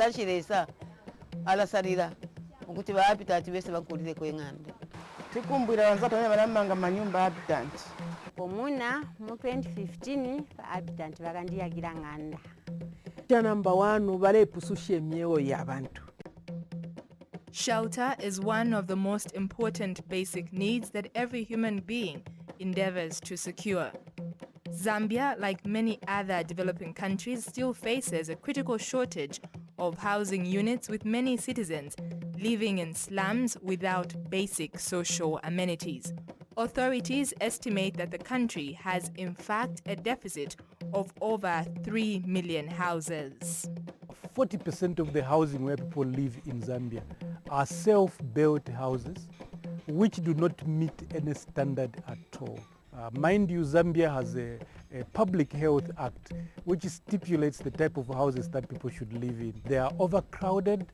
tachiresa alasalira ukuthi ba Habitat bese bakulire kweng'anda tikumbwira wanzatu bane balamanga manyumba Habitat pomuna mu 2015 ba Habitat bakandiyagira ng'anda number 1 balepususha emyewo y'abantu. Shelter is one of the most important basic needs that every human being endeavors to secure. Zambia, like many other developing countries, still faces a critical shortage of housing units, with many citizens living in slums without basic social amenities. Authorities estimate that the country has in fact a deficit of over 3 million houses. 40% of the housing where people live in Zambia are self-built houses which do not meet any standard at all. Mind you, Zambia has a Public Health Act which stipulates the type of houses that people should live in. They are overcrowded.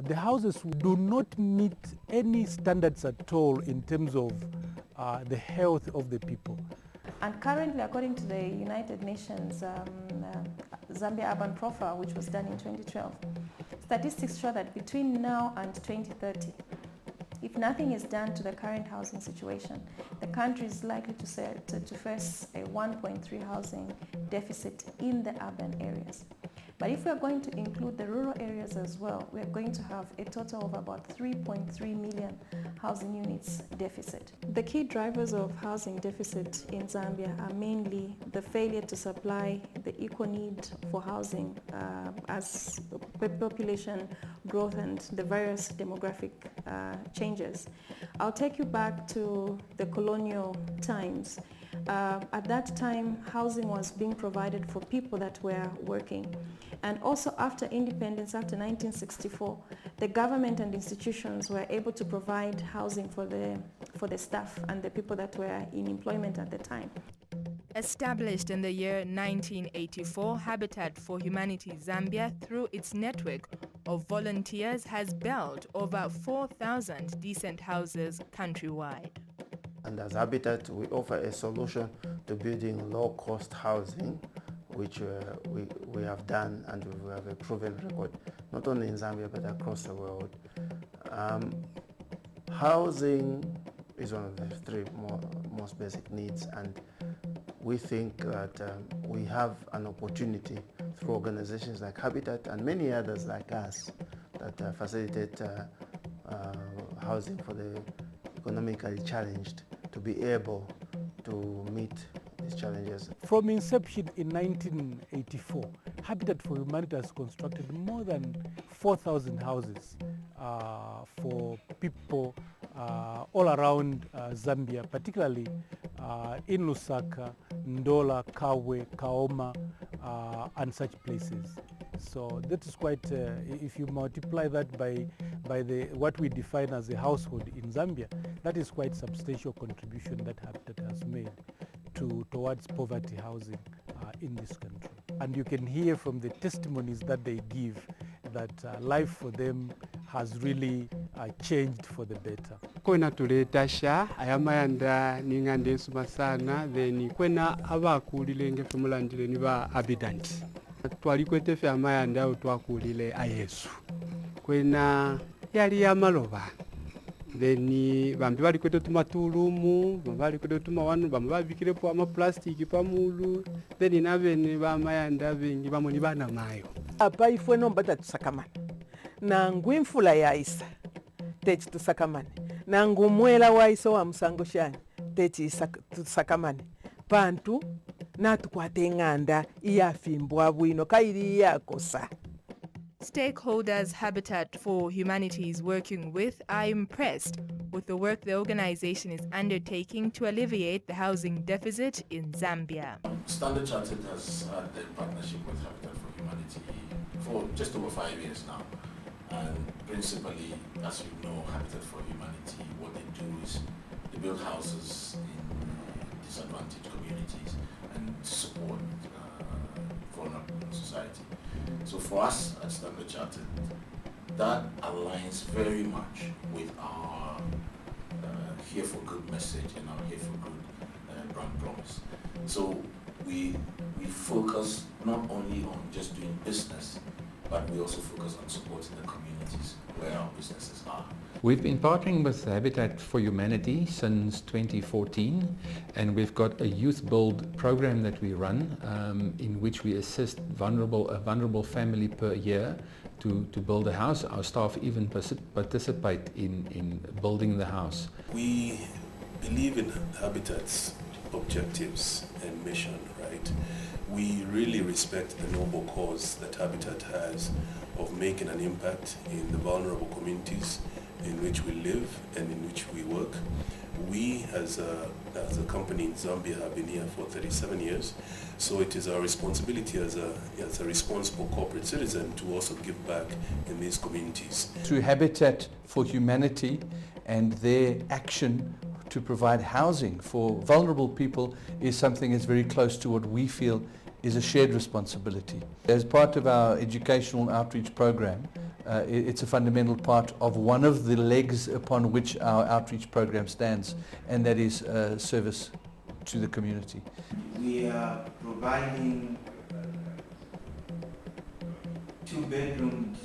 The houses do not meet any standards at all in terms of the health of the people. And currently, according to the United Nations Zambia Urban Profile, which was done in 2012, statistics show that between now and 2030, if nothing is done to the current housing situation, the country is likely to face a 1.3 housing deficit in the urban areas. But if we are going to include the rural areas as well, we are going to have a total of about 3.3 million housing units deficit. The key drivers of housing deficit in Zambia are mainly the failure to supply the equal need for housing as population growth and the various demographic changes. I'll take you back to the colonial times. At that time, housing was being provided for people that were working. And also after independence, after 1964, the government and institutions were able to provide housing for the staff and the people that were in employment at the time. Established in the year 1984, Habitat for Humanity Zambia, through its network of volunteers, has built over 4,000 decent houses countrywide. And as Habitat, we offer a solution to building low-cost housing, which we have done, and we have a proven record, not only in Zambia but across the world. Housing is one of the three most basic needs, and we think that we have an opportunity through organizations like Habitat and many others like us that facilitate housing for the economically challenged to be able to meet these challenges. From inception in 1984, Habitat for Humanity has constructed more than 4,000 houses for people all around Zambia, particularly in Lusaka, Ndola, Kawe, Kaoma, and such places. So that is quite, if you multiply that by what we define as a household in Zambia, that is quite substantial contribution that Habitat has made towards poverty housing in this country. And you can hear from the testimonies that they give that life for them has really changed for the better. Kwena tuletasha ayamayanda ningande sumasana then kwena abakulile ngefe mulandile ni ba Habitat. Twalikwete fe amayanda utwakulile ayesu. Kwena yali ya maloba. Then bambi balikwete tumatulumu, balikwete tumawanu, bambi babikirepo ama plastic pamulu. Then nabene ba amayanda bengi bamoni bana mayo. Apa ifwe no mbata tusakamane. Na ngwimfula ya isa techi tusakamane. Na ngumwela wa iso wa msango shani techi tusakamane. Pantu na tukwate ng'anda iyafimbwa bwino kairi yakosa. Stakeholders Habitat for Humanity is working with are impressed with the work the organization is undertaking to alleviate the housing deficit in Zambia. Standard Chartered has had a partnership with Habitat for Humanity for just over 5 years now. And principally, as you know, Habitat for Humanity, what they do is they build houses in disadvantaged communities and support vulnerable in society. So for us at Standard Chartered, that aligns very much with our Here for Good message and our Here for Good brand promise. So we focus not only on just doing business but we also focus on supporting the communities where our businesses are. We've been partnering with Habitat for Humanity since 2014, and we've got a youth build program that we run in which we assist a vulnerable family per year to build a house. Our staff even participate in building the house. We believe in Habitat's objectives and mission, right? We really respect the noble cause that Habitat has of making an impact in the vulnerable communities in which we live and in which we work. We as a company in Zambia have been here for 37 years, so it is our responsibility as a responsible corporate citizen to also give back in these communities. Through Habitat for Humanity and their action to provide housing for vulnerable people is something that's very close to what we feel is a shared responsibility. As part of our educational outreach program, it's a fundamental part of one of the legs upon which our outreach program stands, and that is service to the community. We are providing 2-bedroom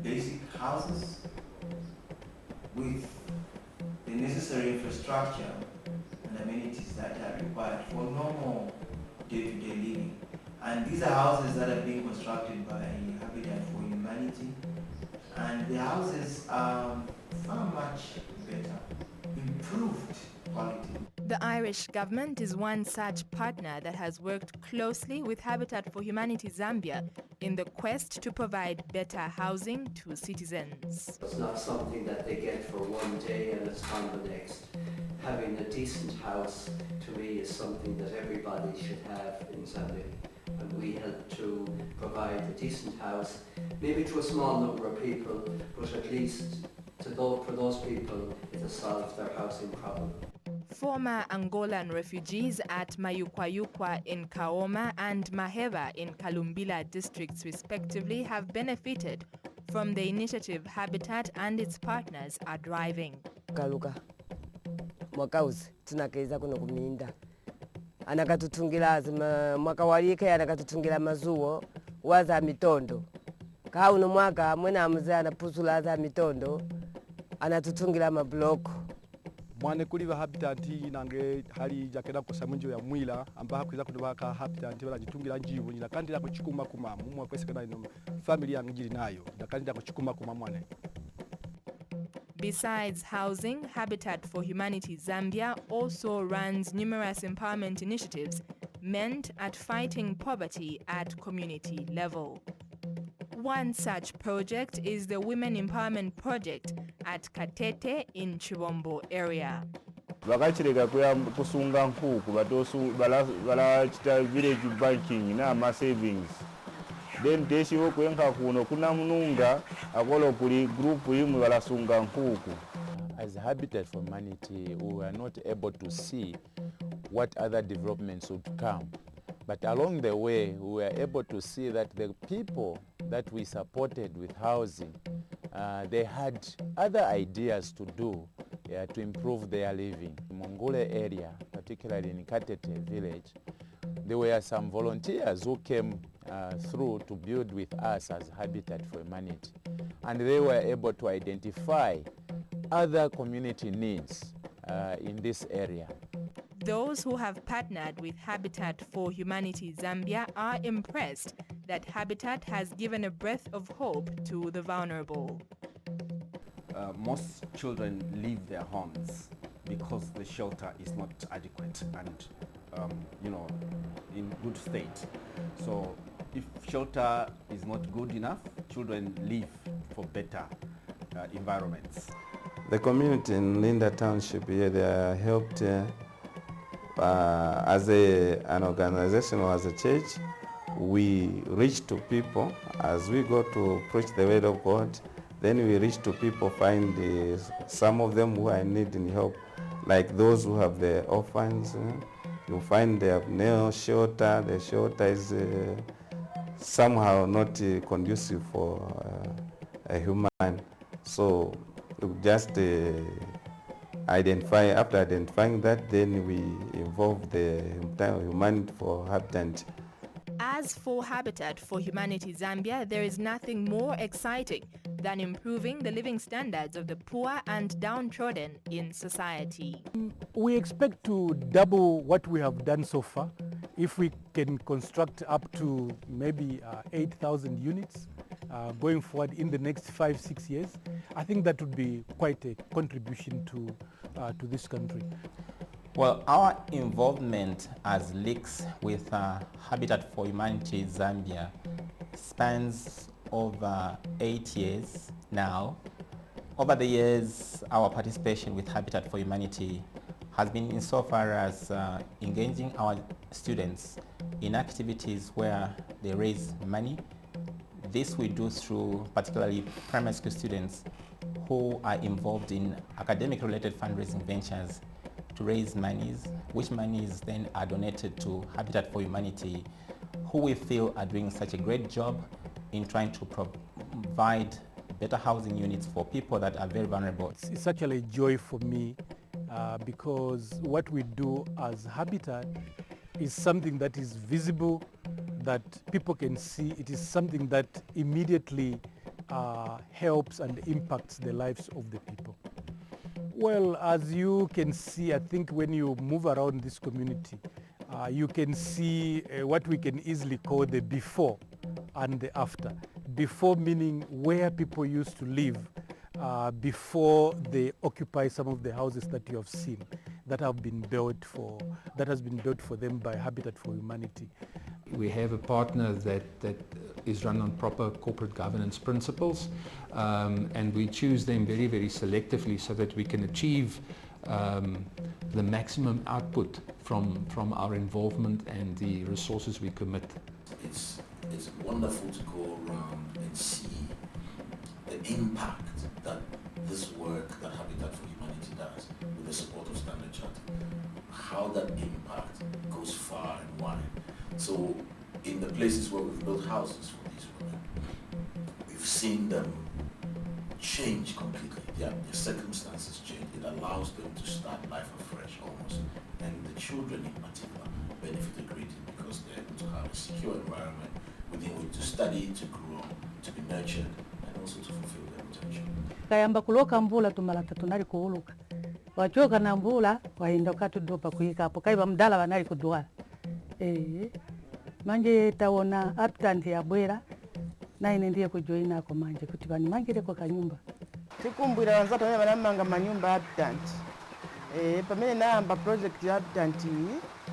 basic houses with the necessary infrastructure and amenities that are required for normal day-to-day living. And these are houses that are being constructed by Habitat for Humanity, and the houses are far much better, improved quality. The Irish government is one such partner that has worked closely with Habitat for Humanity Zambia in the quest to provide better housing to citizens. It's not something that they get for one day and it's on the next. Having a decent house, to me, is something that everybody should have in Zambia. And we help to provide a decent house, maybe to a small number of people, but at least for those people, it has solved their housing problem. Former Angolan refugees at Mayukwayukwa in Kaoma and Maheva in Kalumbila districts respectively have benefited from the initiative Habitat and its partners are driving. Kaluka mwakauzi tunakeza kuno kuminda anakatutungira mwaka walike anakatutungira mazuo waza mitondo kauno mwaka mwena amuze anapusula za mitondo anatutungira mabloko mwane kuliva Habitat nange hali jakeda kosa munjo ya mwila amba hakuza kudubaka Habitat balajitungira njivu ni nakandira kuchikuma kuma mumwe kwesekana ino family yangiri nayo nakandira kuchikuma kuma mwane. Besides housing, Habitat for Humanity Zambia also runs numerous empowerment initiatives meant at fighting poverty at community level. One such project is the Women Empowerment Project at Katete in Chibombo area. Vakachireka kusunga nkuku balachita village banking na ma savings. Then teshiwo kwenka kuno kuna mununga akolo kuli group imwe balasunga nkuku. As Habitat for Humanity, we were not able to see what other developments would come. But along the way, we were able to see that the people that we supported with housing, they had other ideas to do to improve their living. In Mongole area, particularly in Katete village, there were some volunteers who came through to build with us as Habitat for Humanity. And they were able to identify other community needs in this area. Those who have partnered with Habitat for Humanity Zambia are impressed that Habitat has given a breath of hope to the vulnerable. Most children leave their homes because the shelter is not adequate and in good state. So if shelter is not good enough, children leave for better environments. The community in Linda Township here, they are helped as an organization or as a church. We reach to people as we go to preach the word of God. Then we reach to people, find some of them who are in need in help, like those who have the orphans. You find they have no shelter. The shelter is somehow not conducive for a human. So we just identify. After identifying that, then we involve the Humanity for Habitat. As for Habitat for Humanity Zambia, there is nothing more exciting than improving the living standards of the poor and downtrodden in society. We expect to double what we have done so far. If we can construct up to maybe 8,000 units going forward in the next 5-6 years, I think that would be quite a contribution to this country. Well, our involvement as links with Habitat for Humanity Zambia spans over 8 years now. Over the years, our participation with Habitat for Humanity has been insofar as engaging our students in activities where they raise money. This we do through particularly primary school students who are involved in academic-related fundraising ventures to raise monies, which monies then are donated to Habitat for Humanity, who we feel are doing such a great job in trying to provide better housing units for people that are very vulnerable. It's actually a joy for me because what we do as Habitat is something that is visible, that people can see. It is something that immediately helps and impacts the lives of the people. Well, as you can see, I think when you move around this community, you can see what we can easily call the before and the after. Before meaning where people used to live before they occupy some of the houses that you have seen that have been built for, that has been built for them by Habitat for Humanity. We have a partner that is run on proper corporate governance principles, and we choose them very, very selectively so that we can achieve the maximum output from our involvement and the resources we commit. It's wonderful to go around and see the impact that this work that Habitat for Humanity does with the support of Standard Chartered, how that impact goes far and wide. So in the places where we've built houses for these women, we've seen them change completely. Their circumstances change. It allows them to start life afresh almost. And the children in particular benefit greatly because they're able to have a secure environment within which to study, to grow, to be nurtured, and also to fulfill their potential. Kayamba kuloka mbula tumalata tunali kuuluka. Wachoka na mbula wahindoka tudopa kuhika hapo. Kaiba mdala wanali kuduala. Manje taona Habitat ya bwera na inendiye kujoina ako manje kuti bani mangire kwa kanyumba. Tikumbwira wanzatu wame banamanga manyumba Habitat. Pamene namba project ya Habitat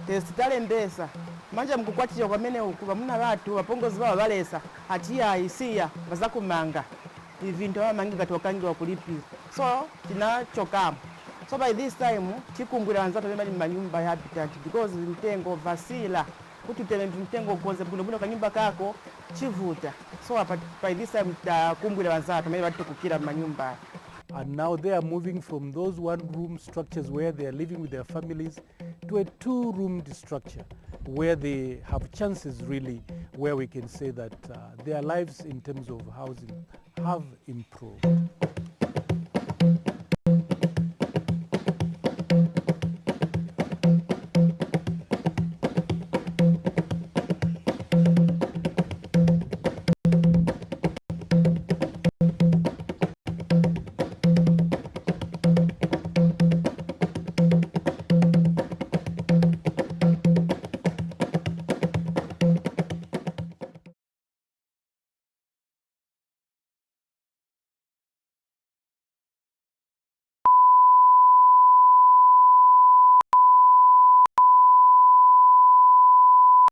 tesitale mbesa. Manje mkukwatira kwamene ukuba muna watu wapongozi bawa balesa hatiya isiya bazakumanga. Ivinto wamangi katokangi wa kulipira. So tinachokamu. So by this time tikumbwira wanzatu wame manyumba ya Habitat because mtengo vasila kuti tele mtengo kuanza buno kanyumba kako chivuta. So by this time takumbwira wanzatu wame watu kukira manyumba. And now they are moving from those one-room structures where they are living with their families to a two-roomed structure where they have chances really, where we can say that their lives in terms of housing have improved.